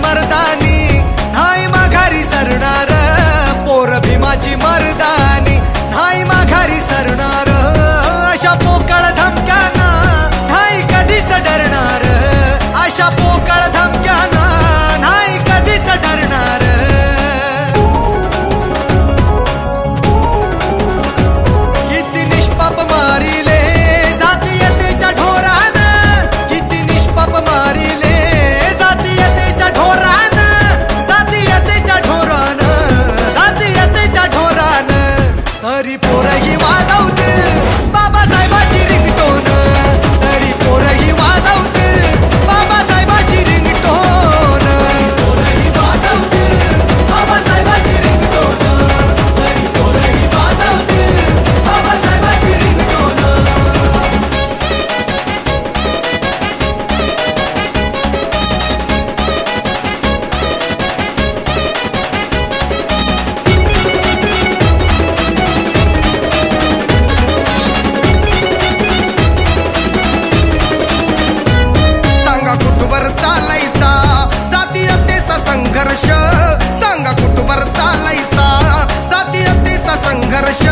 मर्दानी नाही माघारी सरणार, पोर भीमाची मर्दानी नाही माघारी सरणार, अशा पोकळ धमक्याना नाही कधीच डरणार, अशा पोकळ धमक्याना नाही कधीच डरणार। किती निष्पाप मारिले जातीयतेच्या ढोरान, किती निष्पाप मारिले जातीयतेच्या ढोरान, जातीयतेच्या ढोरान, जातीयतेच्या ढोरान। तरी पोरही वाजवते बाबासाहेबाची रिंगटोन, तरी पोरही वाजवते बाबासाहेबाची रिंगटोन, पोरही वाजवते बाबासाहेबाची रिंगटोन, तरी पोरही वाजवते बाबासाहेबाची रिंगटोन। सांगा कुठवर चालायचा जातीयतेचा संघर्ष, सांगा कुठवर चालायचा जातीयतेचा संघर्ष।